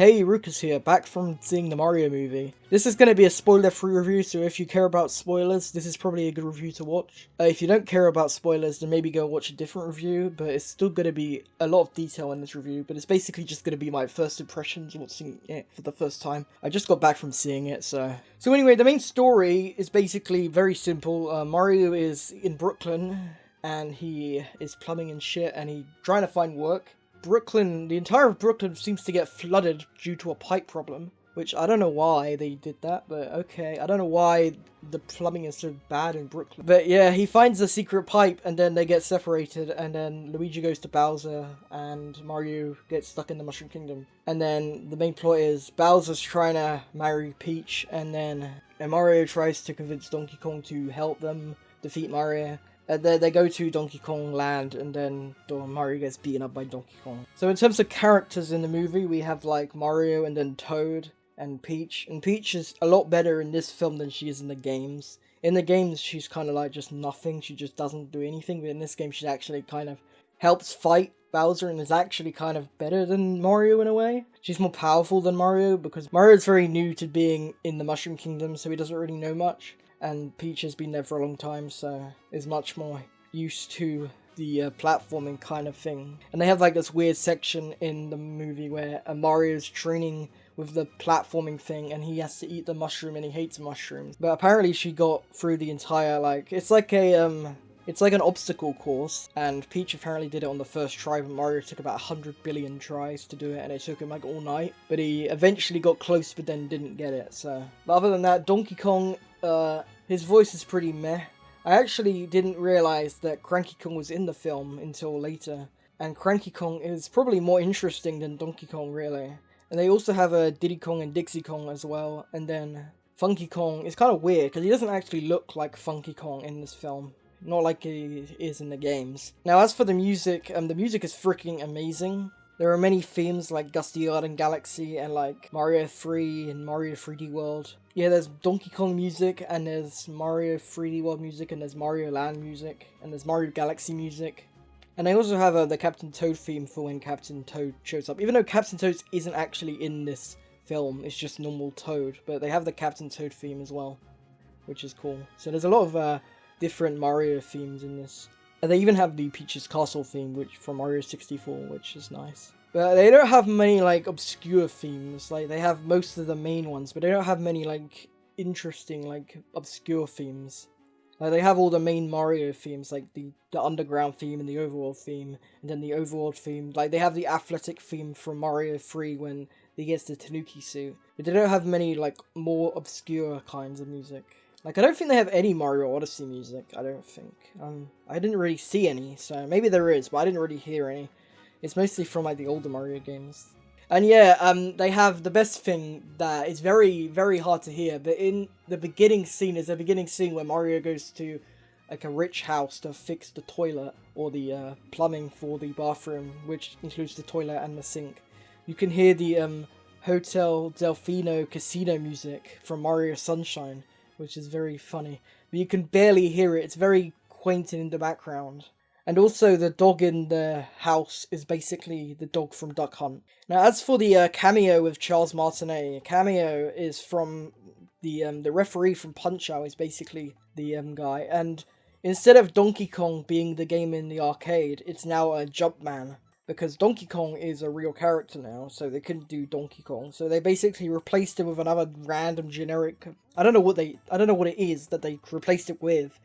Hey, Rukus here, back from seeing the Mario movie. This is going to be a spoiler-free review, so if you care about spoilers, this is probably a good review to watch. If you don't care about spoilers, then maybe go watch a different review, but it's still going to be a lot of detail in this review, but it's basically just going to be my first impressions watching it for the first time. I just got back from seeing it, so... So anyway, the main story is basically very simple. Mario is in Brooklyn, and he is plumbing and shit, and he's trying to find work. The entire of Brooklyn seems to get flooded due to a pipe problem, which I don't know why they did that, but okay. I don't know why the plumbing is so bad in Brooklyn. But yeah, he finds a secret pipe, and then they get separated, and then Luigi goes to Bowser, and Mario gets stuck in the Mushroom Kingdom. And then the main plot is Bowser's trying to marry Peach, and Mario tries to convince Donkey Kong to help them defeat Mario. They go to Donkey Kong Land, and then Mario gets beaten up by Donkey Kong. So in terms of characters in the movie, we have like Mario and then Toad and Peach. And Peach is a lot better in this film than she is in the games. In the games, she's kind of like just nothing. She just doesn't do anything. But in this game, she actually kind of helps fight Bowser and is actually kind of better than Mario in a way. She's more powerful than Mario because Mario's very new to being in the Mushroom Kingdom, so he doesn't really know much. And Peach has been there for a long time, so is much more used to the platforming kind of thing. And they have like this weird section in the movie where Mario's training with the platforming thing, and he has to eat the mushroom, and he hates mushrooms. But apparently she got through the entire, like, it's like an obstacle course, and Peach apparently did it on the first try, but Mario took about 100 billion tries to do it, and it took him like all night. But he eventually got close, but then didn't get it, so. But other than that, Donkey Kong, his voice is pretty meh. I actually didn't realize that Cranky Kong was in the film until later, and Cranky Kong is probably more interesting than Donkey Kong, really. And they also have a Diddy Kong and Dixie Kong as well, and then Funky Kong is kind of weird, because he doesn't actually look like Funky Kong in this film. Not like he is in the games. Now, as for the music is freaking amazing. There are many themes like Gusty Garden Galaxy and like Mario 3 and Mario 3D World. Yeah, there's Donkey Kong music, and there's Mario 3D World music, and there's Mario Land music, and there's Mario Galaxy music. And they also have the Captain Toad theme for when Captain Toad shows up. Even though Captain Toad isn't actually in this film, it's just normal Toad. But they have the Captain Toad theme as well, which is cool. So there's a lot of different Mario themes in this. And they even have the Peach's Castle theme, which from Mario 64, which is nice. But they don't have many, like, obscure themes. Like, they have most of the main ones, but they don't have many, like, interesting, like, obscure themes. Like, they have all the main Mario themes, like the underground theme and the overworld theme, and then the overworld theme. Like, they have the athletic theme from Mario 3 when he gets the Tanuki suit. But they don't have many, like, more obscure kinds of music. Like, I don't think they have any Mario Odyssey music, I don't think. I didn't really see any, so maybe there is, but I didn't really hear any. It's mostly from, like, the older Mario games. And yeah, they have the best thing that is very, very hard to hear, but in the beginning scene, there's a beginning scene where Mario goes to, like, a rich house to fix the toilet, or the plumbing for the bathroom, which includes the toilet and the sink. You can hear the Hotel Delfino casino music from Mario Sunshine, which is very funny. But you can barely hear it. It's very quaint and in the background. And also the dog in the house is basically the dog from Duck Hunt. Now, as for the cameo with Charles Martinet, Cameo is from the referee from Punch-Out is basically the guy. And instead of Donkey Kong being the game in the arcade, it's now a Jumpman. Because Donkey Kong is a real character now, so they couldn't do Donkey Kong. So they basically replaced it with another random generic... I don't know what it is that they replaced it with.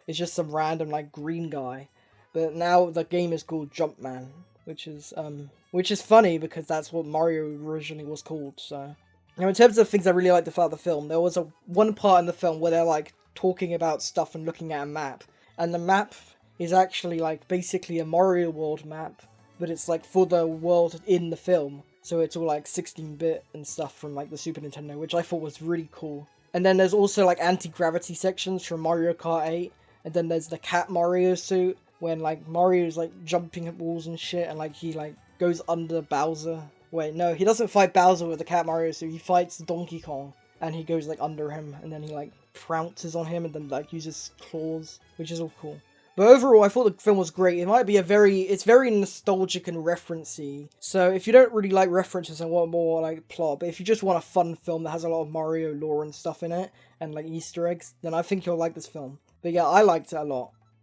It's just some random, like, green guy. But now the game is called Jumpman, which is funny because that's what Mario originally was called, so... Now, in terms of things I really liked about the film, there was one part in the film where they're, like, talking about stuff and looking at a map. And the map is actually, like, basically a Mario World map, but it's, like, for the world in the film. So it's all, like, 16-bit and stuff from, like, the Super Nintendo, which I thought was really cool. And then there's also, like, anti-gravity sections from Mario Kart 8. And then there's the Cat Mario suit, when, like, Mario's, like, jumping at walls and shit, and, like, he, like, goes under Bowser. Wait, no, he doesn't fight Bowser with the Cat Mario suit, he fights Donkey Kong. And he goes, like, under him, and then he, like, pounces on him, and then, like, uses claws, which is all cool. But overall, I thought the film was great. It's very nostalgic and referencey. So if you don't really like references and want more like plot, but if you just want a fun film that has a lot of Mario lore and stuff in it, and like Easter eggs, then I think you'll like this film. But yeah, I liked it a lot.